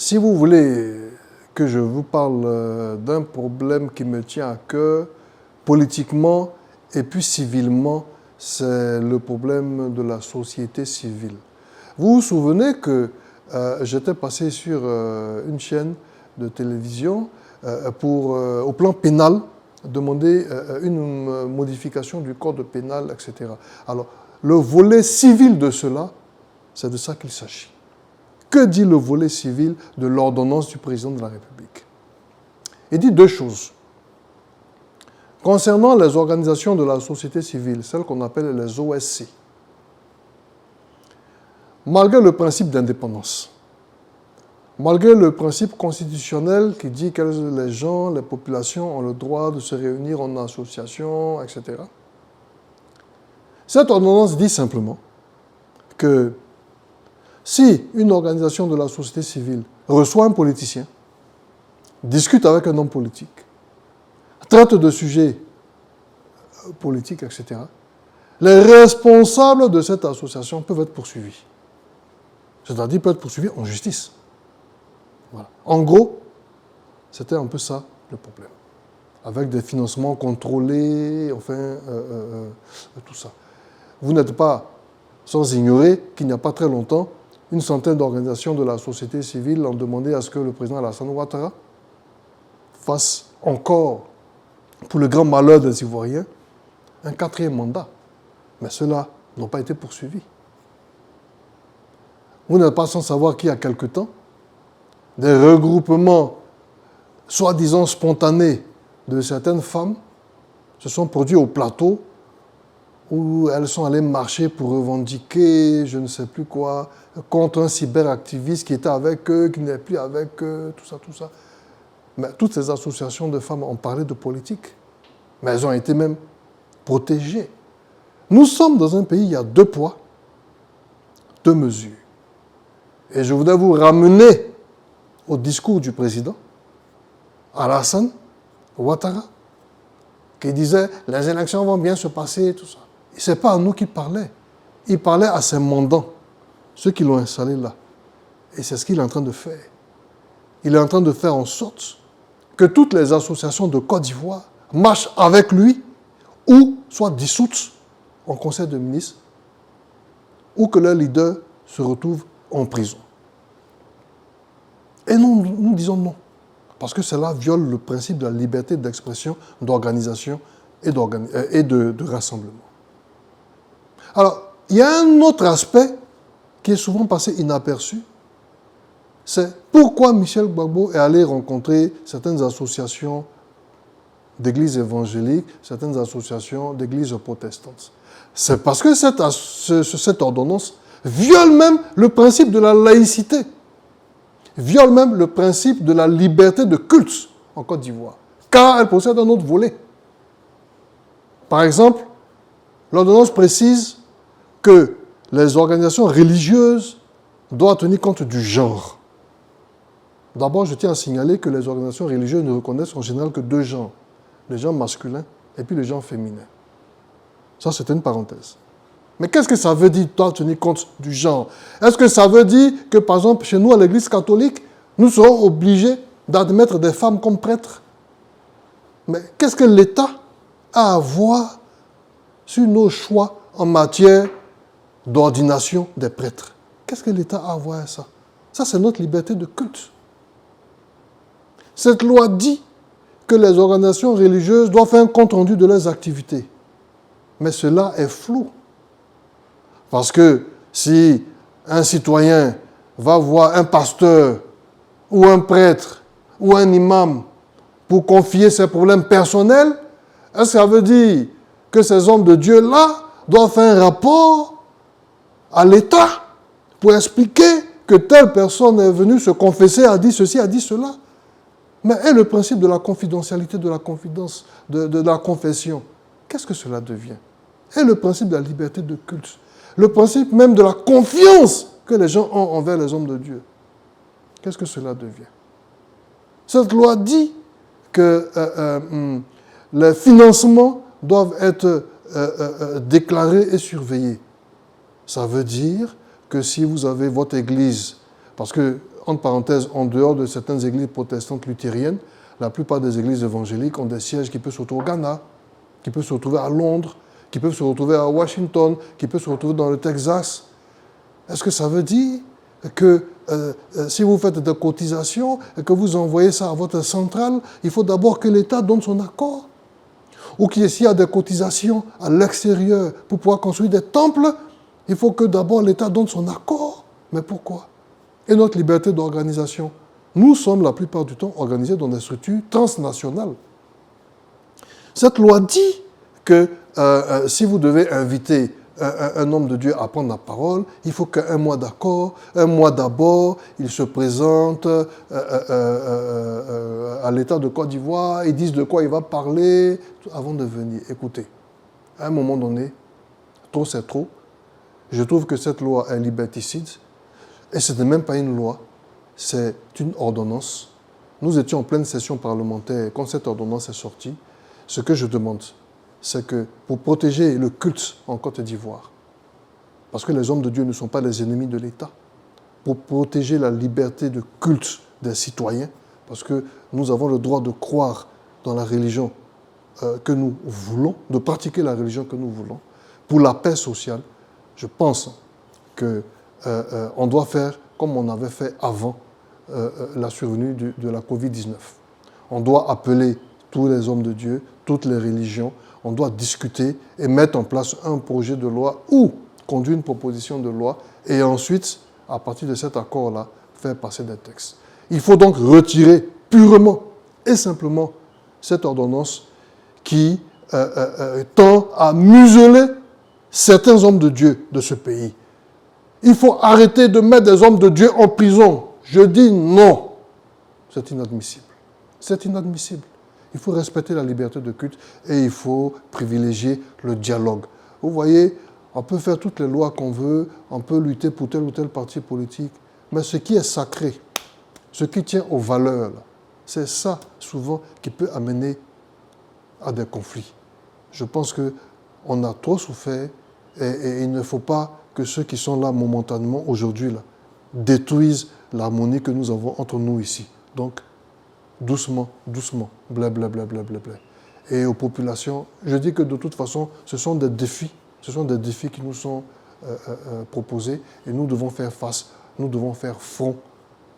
Si vous voulez que je vous parle d'un problème qui me tient à cœur, politiquement et puis civilement, c'est le problème de la société civile. Vous vous souvenez que j'étais passé sur une chaîne de télévision au plan pénal, demander une modification du code pénal, etc. Alors, le volet civil de cela, c'est de ça qu'il s'agit. Que dit le volet civil de l'ordonnance du président de la République? Il dit deux choses. Concernant les organisations de la société civile, celles qu'on appelle les OSC, malgré le principe d'indépendance, malgré le principe constitutionnel qui dit que les gens, les populations ont le droit de se réunir en association, etc., cette ordonnance dit simplement que si une organisation de la société civile reçoit un politicien, discute avec un homme politique, traite de sujets politiques, etc., les responsables de cette association peuvent être poursuivis. C'est-à-dire peuvent être poursuivis en justice. Voilà. En gros, c'était un peu ça le problème. Avec des financements contrôlés, enfin, tout ça. Vous n'êtes pas sans ignorer qu'il n'y a pas très longtemps, une centaine d'organisations de la société civile ont demandé à ce que le président Alassane Ouattara fasse encore, pour le grand malheur des Ivoiriens, un 4e mandat. Mais ceux-là n'ont pas été poursuivis. Vous n'êtes pas sans savoir qu'il y a quelque temps, des regroupements soi-disant spontanés de certaines femmes se sont produits au plateau où elles sont allées marcher pour revendiquer, je ne sais plus quoi, contre un cyberactiviste qui était avec eux, qui n'est plus avec eux, tout ça, tout ça. Mais toutes ces associations de femmes ont parlé de politique. Mais elles ont été même protégées. Nous sommes dans un pays, il y a 2 poids, 2 mesures. Et je voudrais vous ramener au discours du président Alassane Ouattara, qui disait « les élections vont bien se passer » tout ça. Ce n'est pas à nous qu'il parlait. Il parlait à ses mandants, ceux qui l'ont installé là. Et c'est ce qu'il est en train de faire. Il est en train de faire en sorte que toutes les associations de Côte d'Ivoire marchent avec lui ou soient dissoutes en conseil de ministres ou que leurs leaders se retrouvent en prison. Et nous disons non. Parce que cela viole le principe de la liberté d'expression, d'organisation et de rassemblement. Alors, il y a un autre aspect qui est souvent passé inaperçu, c'est pourquoi Michel Gbagbo est allé rencontrer certaines associations d'églises évangéliques, certaines associations d'églises protestantes. C'est parce que cette ordonnance viole même le principe de la laïcité, viole même le principe de la liberté de culte en Côte d'Ivoire, car elle possède un autre volet. Par exemple, l'ordonnance précise que les organisations religieuses doivent tenir compte du genre. D'abord, je tiens à signaler que les organisations religieuses ne reconnaissent en général que 2 genres, le genre masculin et puis le genre féminin. Ça, c'est une parenthèse. Mais qu'est-ce que ça veut dire, doivent tenir compte du genre? Est-ce que ça veut dire que, par exemple, chez nous, à l'Église catholique, nous serons obligés d'admettre des femmes comme prêtres? Mais qu'est-ce que l'État a à voir sur nos choix en matière d'ordination des prêtres? Qu'est-ce que l'État a à voir à ça? Ça, c'est notre liberté de culte. Cette loi dit que les organisations religieuses doivent faire un compte-rendu de leurs activités. Mais cela est flou. Parce que si un citoyen va voir un pasteur ou un prêtre ou un imam pour confier ses problèmes personnels, est-ce que ça veut dire que ces hommes de Dieu-là doivent faire un rapport à l'État pour expliquer que telle personne est venue se confesser, a dit ceci, a dit cela? Mais est le principe de la confidentialité, de la confidence, de la confession, qu'est-ce que cela devient? Est le principe de la liberté de culte, le principe même de la confiance que les gens ont envers les hommes de Dieu. Qu'est-ce que cela devient? Cette loi dit que les financements doivent être déclarés et surveillés. Ça veut dire que si vous avez votre église, parce que entre parenthèses, en dehors de certaines églises protestantes luthériennes, la plupart des églises évangéliques ont des sièges qui peuvent se retrouver au Ghana, qui peuvent se retrouver à Londres, qui peuvent se retrouver à Washington, qui peuvent se retrouver dans le Texas. Est-ce que ça veut dire que si vous faites des cotisations et que vous envoyez ça à votre centrale, il faut d'abord que l'État donne son accord? Ou s'il y a des cotisations à l'extérieur pour pouvoir construire des temples, il faut que d'abord l'État donne son accord? Mais pourquoi? Et notre liberté d'organisation? Nous sommes la plupart du temps organisés dans des structures transnationales. Cette loi dit que si vous devez inviter un homme de Dieu à prendre la parole, il faut qu'un mois d'accord, un mois d'abord, il se présente à l'État de Côte d'Ivoire, il dise de quoi il va parler avant de venir. Écoutez, à un moment donné, trop c'est trop. Je trouve que cette loi est liberticide et ce n'est même pas une loi, c'est une ordonnance. Nous étions en pleine session parlementaire quand cette ordonnance est sortie. Ce que je demande, c'est que pour protéger le culte en Côte d'Ivoire, parce que les hommes de Dieu ne sont pas les ennemis de l'État, pour protéger la liberté de culte des citoyens, parce que nous avons le droit de croire dans la religion que nous voulons, de pratiquer la religion que nous voulons, pour la paix sociale, je pense qu'on doit faire comme on avait fait avant la survenue de la Covid-19. On doit appeler tous les hommes de Dieu, toutes les religions, on doit discuter et mettre en place un projet de loi ou conduire une proposition de loi et ensuite, à partir de cet accord-là, faire passer des textes. Il faut donc retirer purement et simplement cette ordonnance qui tend à museler certains hommes de Dieu de ce pays. Il faut arrêter de mettre des hommes de Dieu en prison. Je dis non. C'est inadmissible. C'est inadmissible. Il faut respecter la liberté de culte et il faut privilégier le dialogue. Vous voyez, on peut faire toutes les lois qu'on veut, on peut lutter pour tel ou tel parti politique, mais ce qui est sacré, ce qui tient aux valeurs, c'est ça, souvent, qui peut amener à des conflits. Je pense qu'on a trop souffert et il ne faut pas que ceux qui sont là momentanément, aujourd'hui, là, détruisent l'harmonie que nous avons entre nous ici. Donc, doucement, doucement, blablabla. Et aux populations, je dis que de toute façon, ce sont des défis qui nous sont proposés et nous devons faire face, nous devons faire front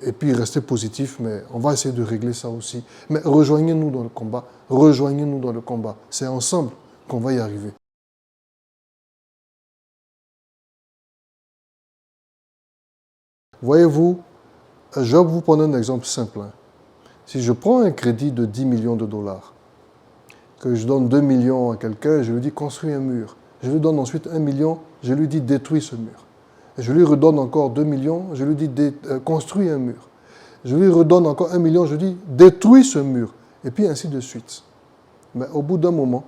et puis rester positifs, mais on va essayer de régler ça aussi. Mais rejoignez-nous dans le combat, c'est ensemble qu'on va y arriver. Voyez-vous, je vais vous prendre un exemple simple. Si je prends un crédit de 10 millions de dollars, que je donne 2 millions à quelqu'un, je lui dis construis un mur. Je lui donne ensuite 1 million, je lui dis détruis ce mur. Et je lui redonne encore 2 millions, je lui dis construis un mur. Je lui redonne encore 1 million, je lui dis détruis ce mur. Et puis ainsi de suite. Mais au bout d'un moment,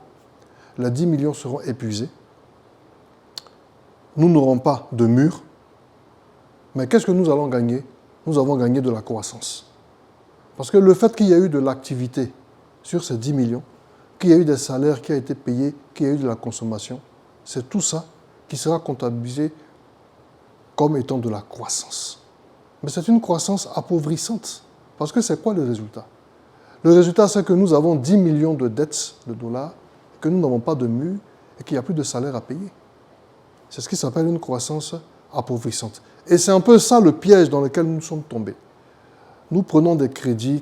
les 10 millions seront épuisés. Nous n'aurons pas de mur. Mais qu'est-ce que nous allons gagner? Nous avons gagné de la croissance. Parce que le fait qu'il y a eu de l'activité sur ces 10 millions, qu'il y a eu des salaires qui ont été payés, qu'il y a eu de la consommation, c'est tout ça qui sera comptabilisé comme étant de la croissance. Mais c'est une croissance appauvrissante. Parce que c'est quoi le résultat? Le résultat, c'est que nous avons 10 millions de dettes de dollars, que nous n'avons pas de mur et qu'il n'y a plus de salaire à payer. C'est ce qui s'appelle une croissance appauvrissante. Et c'est un peu ça le piège dans lequel nous sommes tombés. Nous prenons des crédits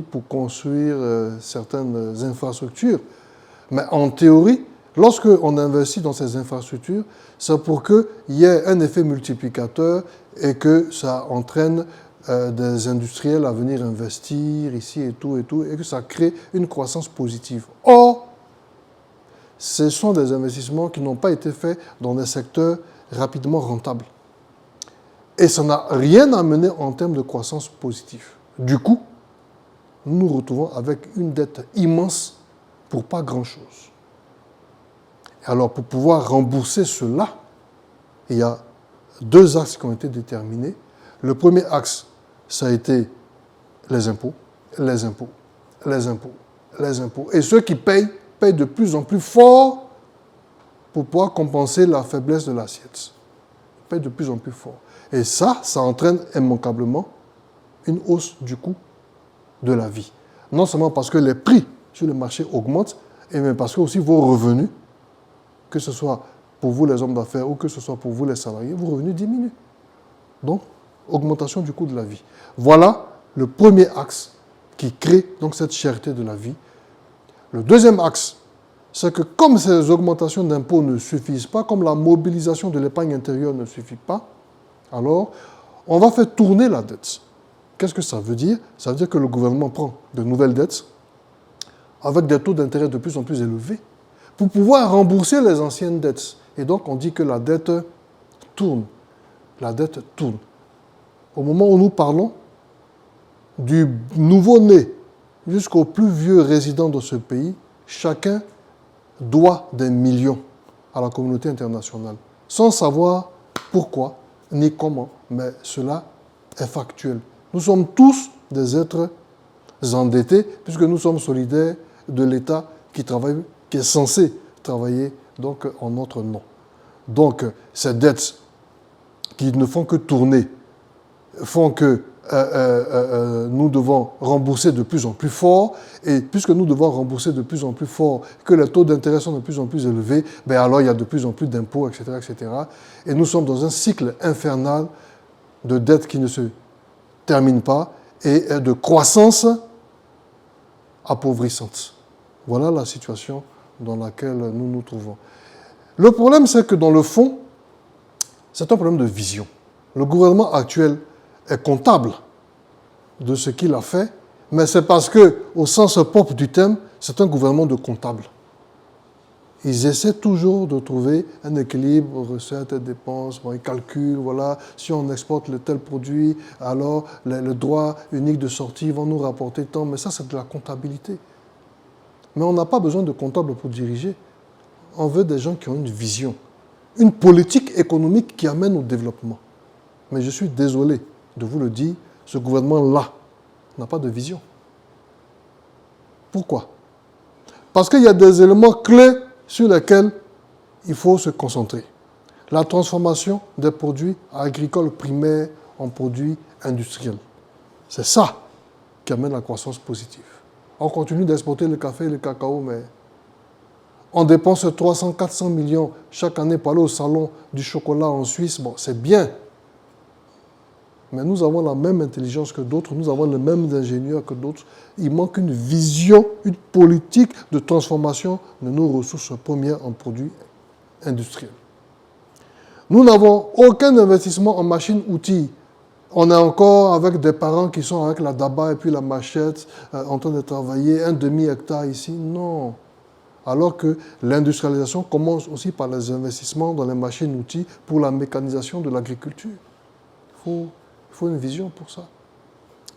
pour construire certaines infrastructures. Mais en théorie, lorsqu'on investit dans ces infrastructures, c'est pour qu'il y ait un effet multiplicateur et que ça entraîne des industriels à venir investir ici et tout, et que ça crée une croissance positive. Or, ce sont des investissements qui n'ont pas été faits dans des secteurs rapidement rentables. Et ça n'a rien amené en termes de croissance positive. Du coup, nous nous retrouvons avec une dette immense pour pas grand-chose. Alors, pour pouvoir rembourser cela, il y a 2 axes qui ont été déterminés. Le premier axe, ça a été les impôts. Et ceux qui payent de plus en plus fort pour pouvoir compenser la faiblesse de l'assiette. paient de plus en plus fort. Et ça entraîne immanquablement une hausse du coût de la vie. Non seulement parce que les prix sur le marché augmentent, mais parce que aussi vos revenus, que ce soit pour vous les hommes d'affaires ou que ce soit pour vous les salariés, vos revenus diminuent. Donc, augmentation du coût de la vie. Voilà le premier axe qui crée donc cette cherté de la vie. Le deuxième axe, c'est que comme ces augmentations d'impôts ne suffisent pas, comme la mobilisation de l'épargne intérieure ne suffit pas, alors on va faire tourner la dette. Qu'est-ce que ça veut dire? Ça veut dire que le gouvernement prend de nouvelles dettes avec des taux d'intérêt de plus en plus élevés pour pouvoir rembourser les anciennes dettes. Et donc on dit que la dette tourne. La dette tourne. Au moment où nous parlons, du nouveau-né jusqu'au plus vieux résident de ce pays, chacun doit des millions à la communauté internationale, sans savoir pourquoi ni comment, mais cela est factuel. Nous sommes tous des êtres endettés, puisque nous sommes solidaires de l'État qui travaille, qui est censé travailler donc en notre nom. Donc, ces dettes qui ne font que tourner, font que nous devons rembourser de plus en plus fort, et puisque nous devons rembourser de plus en plus fort, que les taux d'intérêt sont de plus en plus élevés, alors il y a de plus en plus d'impôts, etc., etc. Et nous sommes dans un cycle infernal de dettes qui ne se termine pas et de croissance appauvrissante. Voilà la situation dans laquelle nous nous trouvons. Le problème, c'est que dans le fond, c'est un problème de vision. Le gouvernement actuel est comptable de ce qu'il a fait, mais c'est parce que, au sens propre du terme, c'est un gouvernement de comptables. Ils essaient toujours de trouver un équilibre, recettes et dépenses. Bon, ils calculent, voilà, si on exporte le tel produit, alors le droit unique de sortie va nous rapporter tant. Mais ça, c'est de la comptabilité. Mais on n'a pas besoin de comptables pour diriger. On veut des gens qui ont une vision, une politique économique qui amène au développement. Mais je suis désolé de vous le dire, ce gouvernement-là n'a pas de vision. Pourquoi? Parce qu'il y a des éléments clés sur lesquels il faut se concentrer. La transformation des produits agricoles primaires en produits industriels. C'est ça qui amène la croissance positive. On continue d'exporter le café et le cacao, mais on dépense 300-400 millions chaque année pour aller au salon du chocolat en Suisse. Bon, c'est bien. Mais nous avons la même intelligence que d'autres, nous avons les mêmes ingénieurs que d'autres. Il manque une vision, une politique de transformation de nos ressources premières en produits industriels. Nous n'avons aucun investissement en machines-outils. On est encore avec des parents qui sont avec la daba et puis la machette en train de travailler un demi-hectare ici. Non. Alors que l'industrialisation commence aussi par les investissements dans les machines-outils pour la mécanisation de l'agriculture. Il faut une vision pour ça.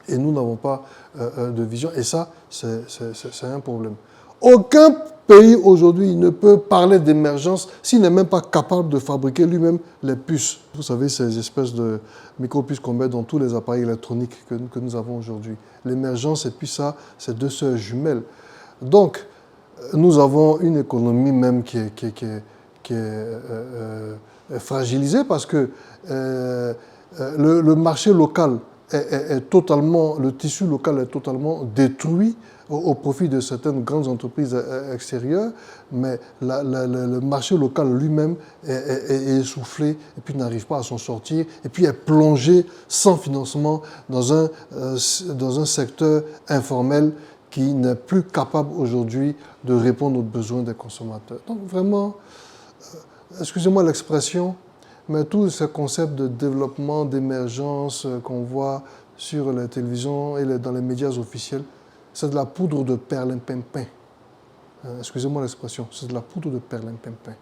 Et nous n'avons pas de vision. Et ça, c'est un problème. Aucun pays aujourd'hui ne peut parler d'émergence s'il n'est même pas capable de fabriquer lui-même les puces. Vous savez, ces espèces de micro-puces qu'on met dans tous les appareils électroniques que nous avons aujourd'hui. L'émergence et puis ça, c'est deux sœurs jumelles. Donc, nous avons une économie même qui est fragilisée parce que le marché local est totalement, le tissu local est totalement détruit au profit de certaines grandes entreprises extérieures, mais le marché local lui-même est essoufflé et puis n'arrive pas à s'en sortir et puis est plongé sans financement dans un secteur informel qui n'est plus capable aujourd'hui de répondre aux besoins des consommateurs. Donc vraiment, excusez-moi l'expression, mais tous ces concepts de développement, d'émergence qu'on voit sur la télévision et dans les médias officiels, c'est de la poudre de perlimpinpin. Excusez-moi l'expression, c'est de la poudre de perlimpinpin.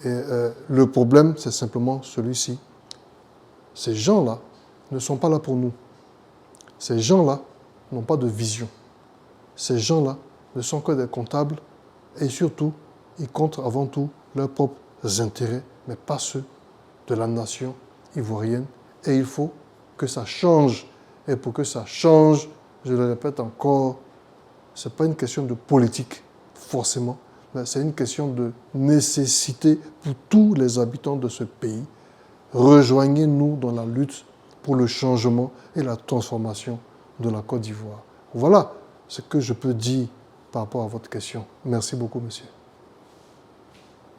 Et le problème, c'est simplement celui-ci. Ces gens-là ne sont pas là pour nous. Ces gens-là n'ont pas de vision. Ces gens-là ne sont que des comptables et surtout, ils comptent avant tout leurs propres intérêts, mais pas ceux de la nation ivoirienne. Et il faut que ça change. Et pour que ça change, je le répète encore, ce n'est pas une question de politique, forcément, mais c'est une question de nécessité pour tous les habitants de ce pays rejoignez-nous dans la lutte pour le changement et la transformation de la Côte d'Ivoire. Voilà ce que je peux dire par rapport à votre question. Merci beaucoup, monsieur.